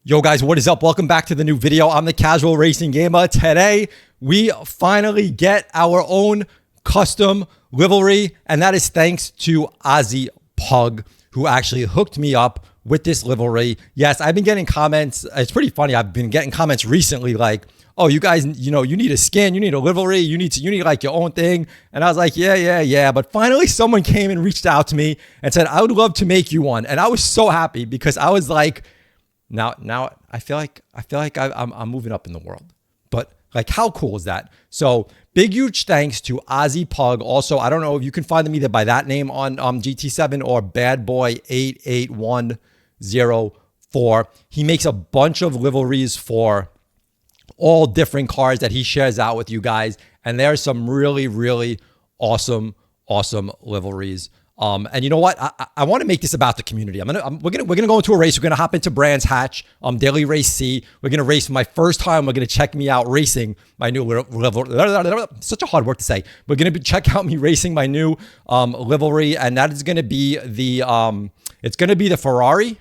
Yo guys, what is up? Welcome back to the new video. I'm the Casual Racing Gamer. Today, we finally get our own custom livery, and that is thanks to Ozzy Pug, who actually hooked me up with this livery. Yes, I've been getting comments. It's pretty funny. I've been getting comments recently like, oh, you guys, you need a skin, you need a livery, you need like your own thing. And I was like, yeah. But finally, someone came and reached out to me and said, I would love to make you one. And I was so happy because I was like, Now I feel like I'm moving up in the world, but like, how cool is that? So big, huge thanks to Ozzy Pug. Also, I don't know if you can find them either by that name on GT7 or Bad Boy 88104. He makes a bunch of liveries for all different cars that he shares out with you guys. And there are some really, really awesome liveries. And you know what? I want to make this about the community. We're gonna go into a race. We're gonna hop into Bran's Hatch, Daily Race C. We're gonna race for my first time. We're gonna check me out racing my new livery. Such a hard word to say. We're gonna check out me racing my new livery, and that is gonna be the it's gonna be the Ferrari.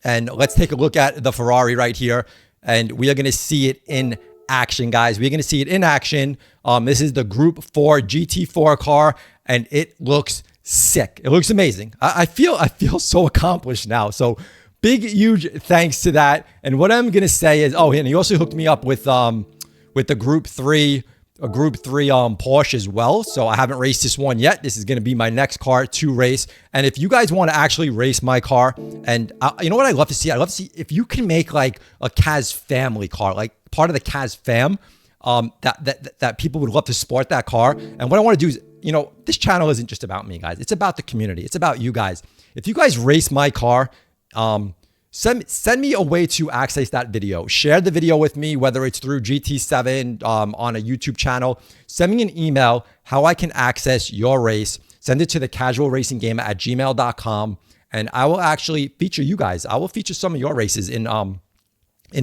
And let's take a look at the Ferrari right here, and we are gonna see it in action, guys. We're gonna see it in action. This is the Group 4 GT4 car, and it looks sick. It looks amazing. I feel so accomplished now. So big, huge thanks to that. And what I'm gonna say is, oh, and he also hooked me up with the Group 3 Porsche as well. So I haven't raced this one yet. This is gonna be my next car to race. And if you guys want to actually race my car, and you know what I love to see? I love to see if you can make like a Kaz family car, like part of the Kaz fam. That people would love to sport that car. And what I want to do is, this channel isn't just about me, guys. It's about the community. It's about you guys. If you guys race my car, send me a way to access that video. Share the video with me, whether it's through GT7 on a YouTube channel. Send me an email how I can access your race. Send it to thecasualracinggamer@gmail.com, and I will actually feature you guys. I will feature some of your races in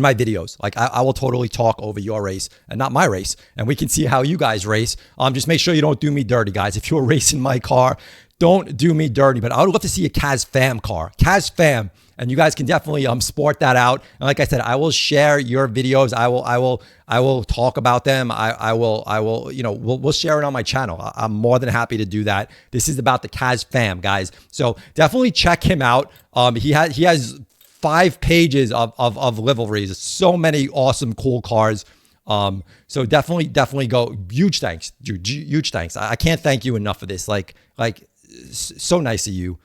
my videos. Like I will totally talk over your race and not my race, and we can see how you guys race. Just make sure you don't do me dirty, guys. If you're racing my car, don't do me dirty. But I would love to see a Kaz fam car, Kaz fam, and you guys can definitely sport that out. And like I said, I will share your videos. I will talk about them. We'll share it on my channel. I'm more than happy to do that. This is about the Kaz fam, guys. So definitely check him out. He has 5 pages of liveries. So many awesome, cool cars. So definitely go. Huge thanks, dude. Huge thanks. I can't thank you enough for this. Like so nice of you.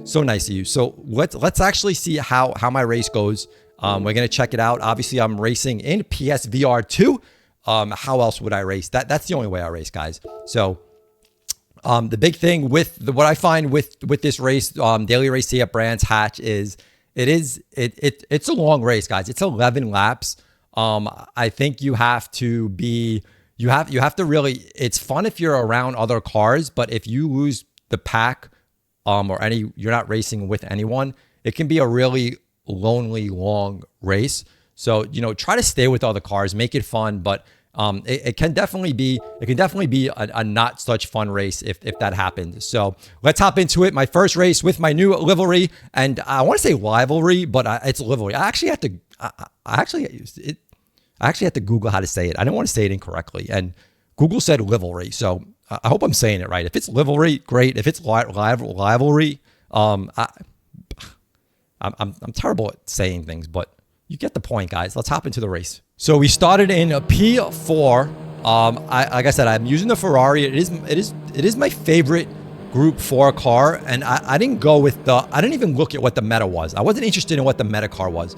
So nice of you. So let's actually see how my race goes. We're gonna check it out. Obviously, I'm racing in PSVR2. How else would I race? That's the only way I race, guys. So the big thing with what I find with this race, Daily Race C at Bran's Hatch is. It's a long race, guys. It's 11 laps. I think you have to really, it's fun if you're around other cars, but if you lose the pack, you're not racing with anyone, it can be a really lonely, long race. So, try to stay with other cars, make it fun, but it can definitely be a not such fun race if that happens. So let's hop into it. My first race with my new livery, and I want to say livery, but it's livery. I actually had to Google how to say it. I didn't want to say it incorrectly, and Google said livery. So I hope I'm saying it right. If it's livery, great. If it's livery, I'm terrible at saying things, but you get the point, guys. Let's hop into the race. So we started in a P4. Like I said, I'm using the Ferrari. It is my favorite Group 4 car, and I didn't go with I didn't even look at what the meta was. I wasn't interested in what the meta car was.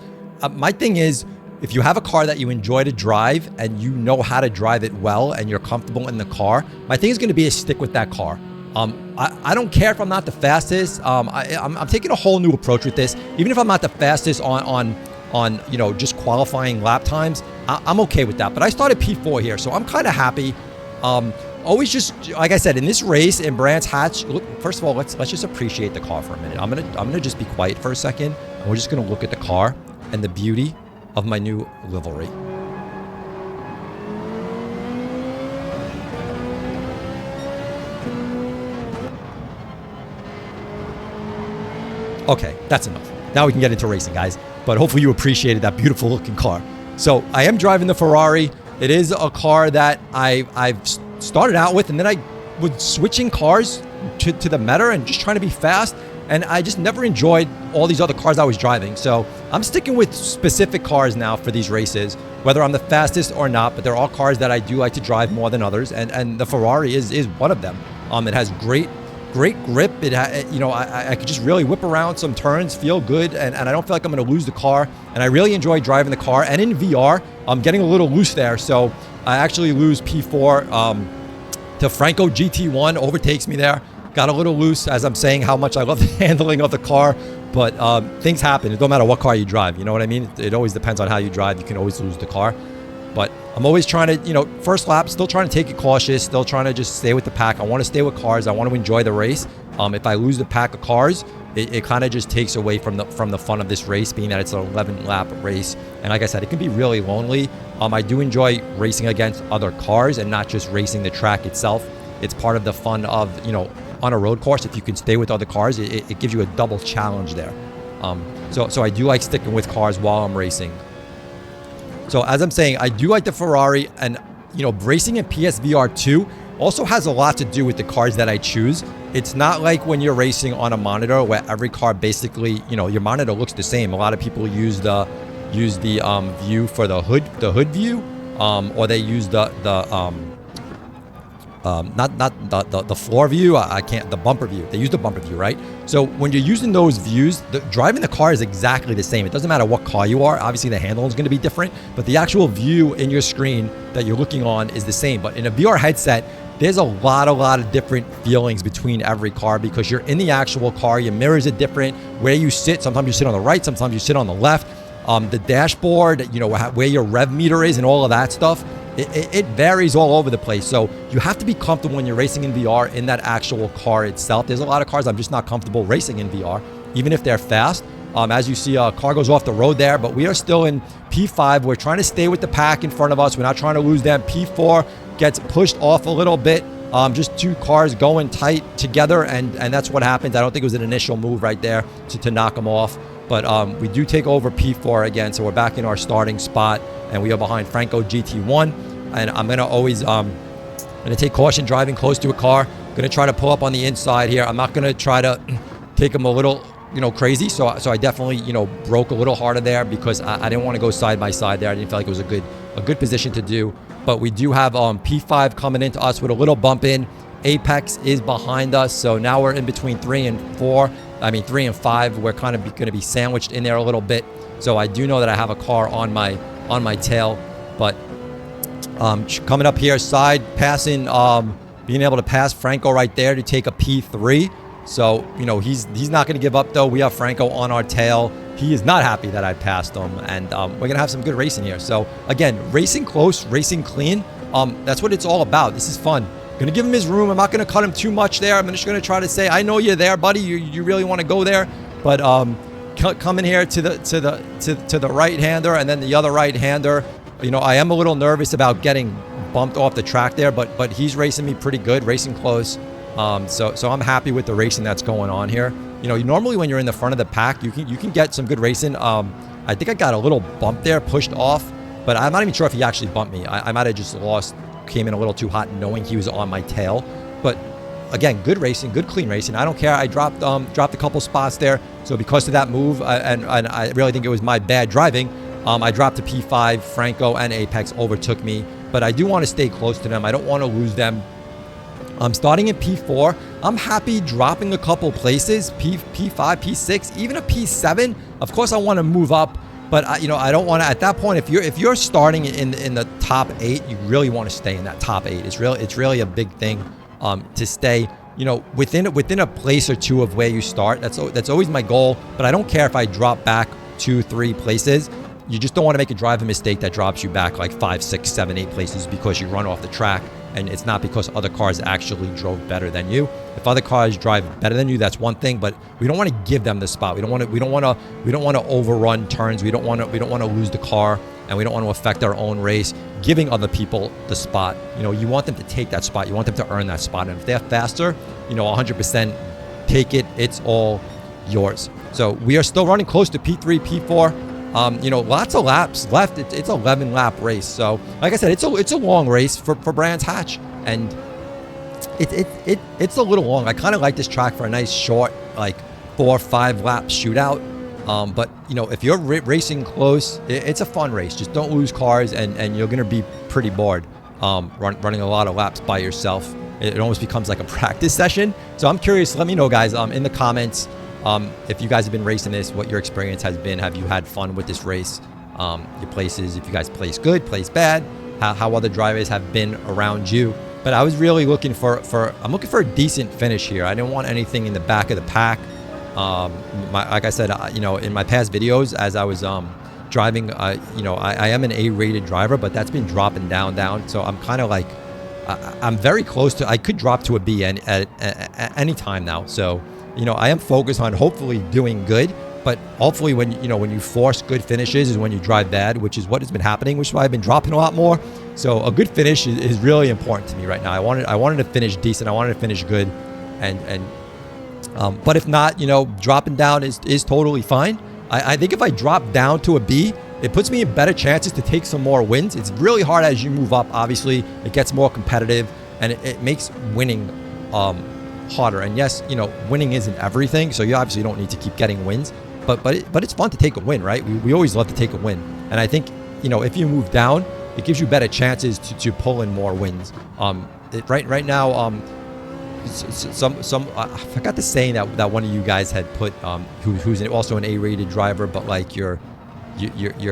My thing is, if you have a car that you enjoy to drive and you know how to drive it well and you're comfortable in the car, my thing is going to be to stick with that car. I don't care if I'm not the fastest. I'm taking a whole new approach with this. Even if I'm not the fastest on just qualifying lap times, I'm okay with that. But I started P4 here, so I'm kind of happy. Always just, like I said, in this race in Bran's Hatch, look, first of all, let's just appreciate the car for a minute. I'm gonna just be quiet for a second, and we're just gonna look at the car and the beauty of my new livery. Okay, that's enough. now we can get into racing, guys. But hopefully you appreciated that beautiful looking car. So I am driving the Ferrari. It is a car that I've started out with, and then I was switching cars to the Meta and just trying to be fast. And I just never enjoyed all these other cars I was driving. So I'm sticking with specific cars now for these races, whether I'm the fastest or not. But there are cars that I do like to drive more than others, and the Ferrari is one of them. It has great grip. I could just really whip around some turns, feel good, and I don't feel like I'm going to lose the car. And I really enjoy driving the car. And in VR, I'm getting a little loose there. So I actually lose P4 to Franco. GT1 overtakes me there. Got a little loose as I'm saying how much I love the handling of the car, but things happen. It don't matter what car you drive. You know what I mean? It always depends on how you drive. You can always lose the car. But I'm always trying to, first lap, still trying to take it cautious, still trying to just stay with the pack. I want to stay with cars. I want to enjoy the race. If I lose the pack of cars, it kind of just takes away from the fun of this race, being that it's an 11-lap race. And like I said, it can be really lonely. I do enjoy racing against other cars and not just racing the track itself. It's part of the fun of, on a road course. If you can stay with other cars, it gives you a double challenge there. So I do like sticking with cars while I'm racing. So as I'm saying, I do like the Ferrari, and racing in PSVR2 also has a lot to do with the cars that I choose. It's not like when you're racing on a monitor where every car basically, your monitor looks the same. A lot of people use the view for the hood view, or they use the floor view. The bumper view. They use the bumper view, right? So when you're using those views, driving the car is exactly the same. It doesn't matter what car you are. Obviously, the handle is going to be different, but the actual view in your screen that you're looking on is the same. But in a VR headset, there's a lot of different feelings between every car because you're in the actual car. Your mirrors are different. Where you sit, sometimes you sit on the right, sometimes you sit on the left. The dashboard, where your rev meter is and all of that stuff. It varies all over the place. So you have to be comfortable when you're racing in VR in that actual car itself. There's a lot of cars I'm just not comfortable racing in VR, even if they're fast. As you see, a car goes off the road there, but we are still in P5. We're trying to stay with the pack in front of us. We're not trying to lose them. P4 gets pushed off a little bit. Just two cars going tight together, and that's what happens. I don't think it was an initial move right there to knock them off. But we do take over P4 again, so we're back in our starting spot, and we are behind Franco GT1. And I'm going to always take caution driving close to a car. Going to try to pull up on the inside here. I'm not going to try to take them a little, crazy. So I definitely, broke a little harder there because I didn't want to go side by side there. I didn't feel like it was a good position to do. But we do have P5 coming into us with a little bump in. Apex is behind us, so now we're in between 3 and 4. 3 and 5. We're kind of going to be sandwiched in there a little bit. So I do know that I have a car on my tail, but coming up here, side passing, being able to pass Franco right there to take a P3. So he's not going to give up though. We have Franco on our tail. He is not happy that I passed him, and we're gonna have some good racing here. So again, racing close, racing clean. That's what it's all about. This is fun. Gonna give him his room. I'm not gonna cut him too much there. I'm just gonna try to say, I know you're there, buddy. You really want to go there, but coming here to the right-hander and then the other right-hander. I am a little nervous about getting bumped off the track there, but he's racing me pretty good, racing close. So I'm happy with the racing that's going on here. Normally when you're in the front of the pack, you can get some good racing. I think I got a little bump there, pushed off, but I'm not even sure if he actually bumped me. I might have just came in a little too hot knowing he was on my tail. But again, good racing, good clean racing. I don't care. I dropped a couple spots there. So because of that move, and I really think it was my bad driving, I dropped to P5. Franco and Apex overtook me, but I do want to stay close to them. I don't want to lose them. I'm starting at P4. I'm happy dropping a couple places, P5, P6, even a P7. Of course, I want to move up, but I don't want to. At that point, if you're starting in the top 8, you really want to stay in that top 8. It's really a big thing to stay, within a place or two of where you start. That's always my goal. But I don't care if I drop back 2, 3 places. You just don't want to make a driving mistake that drops you back like 5, 6, 7, 8 places because you run off the track, and it's not because other cars actually drove better than you. If other cars drive better than you, that's one thing, but we don't want to give them the spot. We don't want to overrun turns. We don't want to lose the car, and we don't want to affect our own race, giving other people the spot. You want them to take that spot. You want them to earn that spot, and if they're faster, 100% take it. It's all yours. So we are still running close to P3, P4. You know, lots of laps left. It's 11 lap race. So like I said, it's a long race for Brands Hatch, and it's a little long. I kind of like this track for a nice short, like 4 or 5 lap shootout. But you know, if you're racing close, it's a fun race. Just don't lose cars, and you're gonna be pretty bored running a lot of laps by yourself. It almost becomes like a practice session. So I'm curious. Let me know, guys, in the comments, if you guys have been racing this, what your experience has been. Have you had fun with this race? Your places, if you guys place good, place bad, how other drivers have been around you. But I was really looking I'm looking for a decent finish here. I didn't want anything in the back of the pack. Like I said, you know, in my past videos, as I was driving, you know, I am an A-rated driver, but that's been dropping down. So I'm kind of like, I'm very close to, I could drop to a B at any time now. So, you know, I am focused on hopefully doing good, but hopefully when you force good finishes is when you drive bad, which is what has been happening, which is why I've been dropping a lot more. So a good finish is really important to me right now. I wanted to finish decent. I wanted to finish good, but if not, you know, dropping down is totally fine. I think if I drop down to a B, it puts me in better chances to take some more wins. It's really hard as you move up. Obviously, it gets more competitive, and it makes winning harder. And yes, you know, winning isn't everything, so you obviously don't need to keep getting wins. But it's fun to take a win, right? We always love to take a win, and I think, you know, if you move down, it gives you better chances to pull in more wins. Right now, I forgot the saying that one of you guys had put, who's also an A-rated driver, but like you're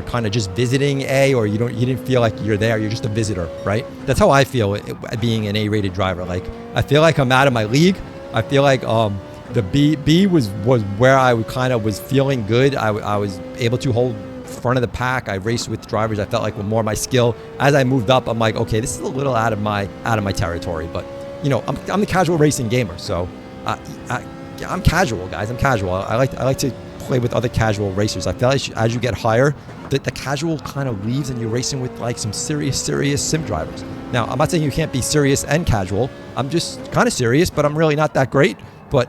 kind of just visiting A, or you didn't feel like you're there, you're just a visitor, right? That's how I feel being an A-rated driver. Like, I feel like I'm out of my league. I feel like the B was where I kind of was feeling good. I was able to hold front of the pack. I raced with drivers I felt like were more my skill. As I moved up, I'm like, okay, this is a little out of my territory, but you know, I'm the casual racing gamer, so I'm casual, guys. I'm casual. I like to play with other casual racers. I feel like as you get higher, the casual kind of leaves, and you're racing with like some serious sim drivers. Now, I'm not saying you can't be serious and casual. I'm just kind of serious, but I'm really not that great. But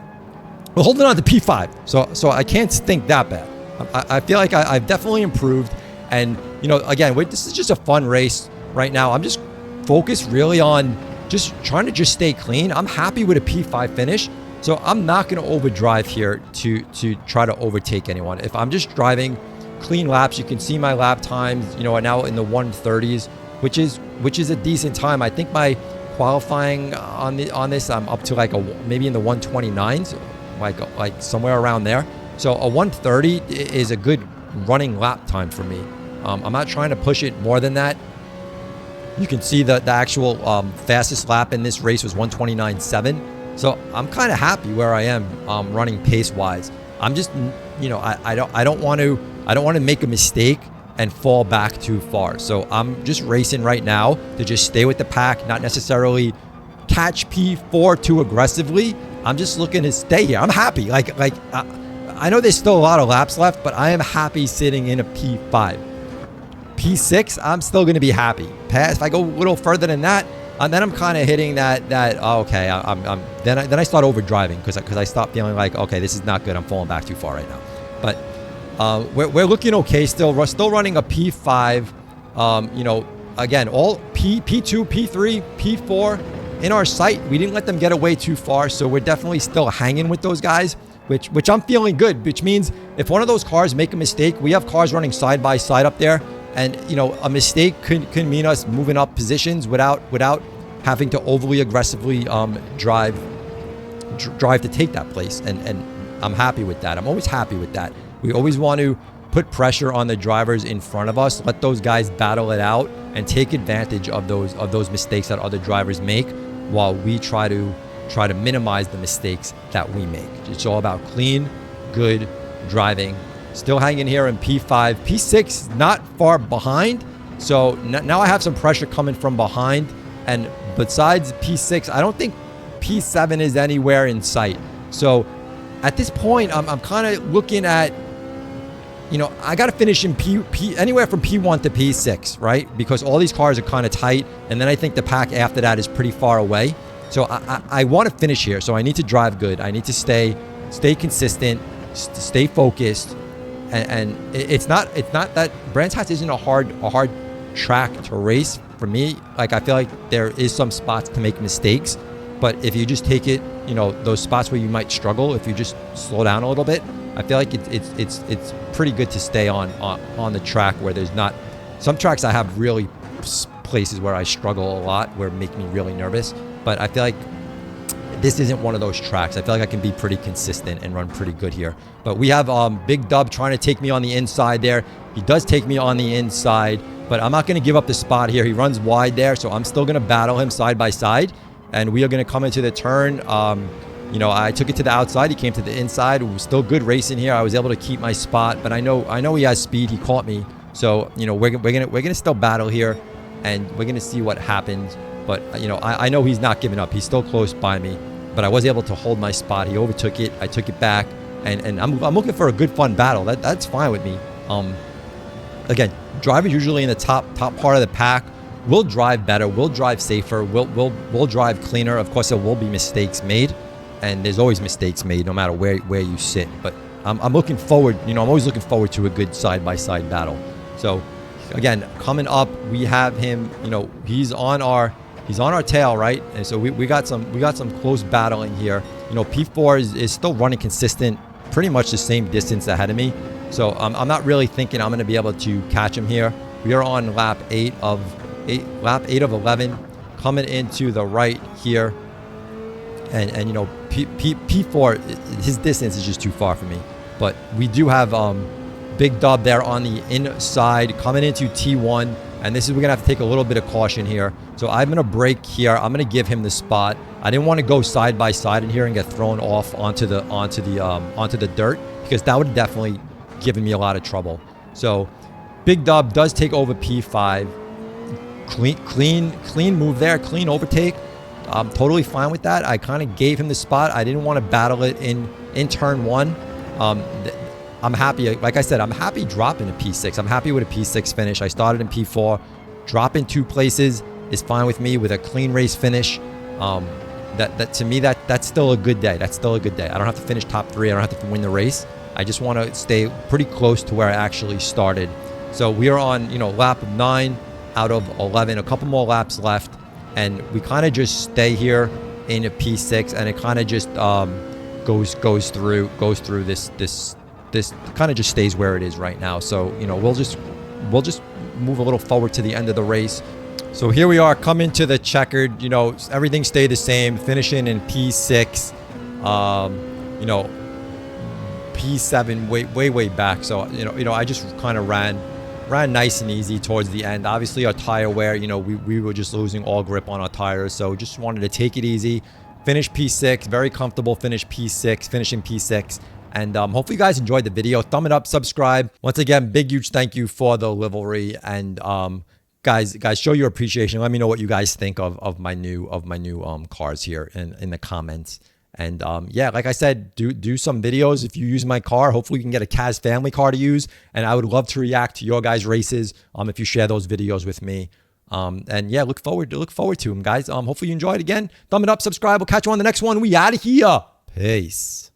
we're holding on to P5, so I can't think that bad. I feel like I've definitely improved, and you know, again, this is just a fun race right now. I'm just focused really on just trying to stay clean. I'm happy with a P5 finish, so I'm not going to overdrive here to try to overtake anyone. If I'm just driving clean laps, you can see my lap times, you know, are now in the 130s, which is a decent time. I think my qualifying on this, I'm up to like maybe in the 129s, like somewhere around there. So a 130 is a good running lap time for me. I'm not trying to push it more than that. You can see the actual fastest lap in this race was 129.7. So I'm kind of happy where I am running pace wise. I'm just, you know, I don't want to make a mistake and fall back too far. So I'm just racing right now to just stay with the pack, not necessarily catch P4 too aggressively. I'm just looking to stay here. I'm happy. I know there's still a lot of laps left, but I am happy sitting in a P5. P6, I'm still going to be happy. If I go a little further than that, and then I'm kind of hitting that. Oh, okay, then I start overdriving because I start feeling like, okay, this is not good. I'm falling back too far right now. But we're looking okay still. We're still running a P5. You know, again, all P2, P3, P4 in our sight. We didn't let them get away too far, so we're definitely still hanging with those guys. Which I'm feeling good, which means if one of those cars make a mistake, we have cars running side by side up there, and you know, a mistake can mean us moving up positions without having to overly aggressively drive to take that place, and I'm happy with that. I'm always happy with that. We always want to put pressure on the drivers in front of us, let those guys battle it out, and take advantage of those mistakes that other drivers make, while we try to minimize the mistakes that we make. It's all about clean, good driving. Still hanging here in P5. P6, not far behind. So now I have some pressure coming from behind. And besides P6, I don't think P7 is anywhere in sight. So at this point, I'm kind of looking at, you know, I got to finish in anywhere from P1 to P6, right? Because all these cars are kind of tight. And then I think the pack after that is pretty far away. So I want to finish here. So I need to drive good. I need to stay consistent. stay focused, and it's not that Brands Hatch isn't a hard track to race for me. Like, I feel like there is some spots to make mistakes, but if you just take it, you know, those spots where you might struggle, if you just slow down a little bit, I feel like it's pretty good to stay on the track where there's not some tracks. I have really places where I struggle a lot, where it make me really nervous, but I feel like this isn't one of those tracks. I feel like I can be pretty consistent and run pretty good here. But we have Big Dub trying to take me on the inside there. He does take me on the inside, but I'm not going to give up the spot here. He runs wide there, so I'm still going to battle him side by side, and we are going to come into the turn. You know, I took it to the outside. He came to the inside. It was still good racing here. I was able to keep my spot, but I know he has speed. He caught me, so you know we're gonna still battle here, and we're gonna see what happens. But you know, I know he's not giving up. He's still close by me, but I was able to hold my spot. He overtook it. I took it back, and I'm looking for a good fun battle. That's fine with me. Again, drivers usually in the top part of the pack will drive better, will drive safer, will drive cleaner. Of course, there will be mistakes made, and there's always mistakes made no matter where you sit. But I'm looking forward. You know, I'm always looking forward to a good side-by-side battle. So again, coming up, we have him. You know, he's on our tail, right? And so we got some close battling here. You know, P4 is still running consistent, pretty much the same distance ahead of me. So I'm not really thinking I'm going to be able to catch him here. We are on lap 8 of 11, coming into the right here, and you know, P4, his distance is just too far for me. But we do have Big Dub there on the inside coming into T1. And this is, we're going to have to take a little bit of caution here. So I'm going to brake here. I'm going to give him the spot. I didn't want to go side by side in here and get thrown off onto the dirt, because that would definitely given me a lot of trouble. So Big Dub does take over P5. Clean move there, clean overtake. I'm totally fine with that. I kind of gave him the spot. I didn't want to battle it in turn 1. I'm happy, like I said, I'm happy dropping a P6. I'm happy with a P6 finish. I started in P4. Dropping 2 places is fine with me with a clean race finish. That to me, that's still a good day. That's still a good day. I don't have to finish top 3. I don't have to win the race. I just want to stay pretty close to where I actually started. So we are on, you know, lap 9 out of 11. A couple more laps left, and we kind of just stay here in a P6, and it kind of just goes through this kind of just stays where it is right now. So, you know, we'll just move a little forward to the end of the race. So here we are coming to the checkered. You know, everything stayed the same, finishing in P6. You know, P7 way back. So you know, I just kind of ran nice and easy towards the end. Obviously, our tire wear, you know, we were just losing all grip on our tires, so just wanted to take it easy. Finish P6, very comfortable. Finishing P6. And hopefully you guys enjoyed the video. Thumb it up, subscribe. Once again, big huge thank you for the livery. And guys, show your appreciation. Let me know what you guys think of my new cars here in the comments. And yeah, like I said, do some videos if you use my car. Hopefully you can get a Kaz family car to use. And I would love to react to your guys' races if you share those videos with me. And yeah, look forward to them, guys. Hopefully you enjoyed. Again, thumb it up, subscribe. We'll catch you on the next one. We out of here. Peace.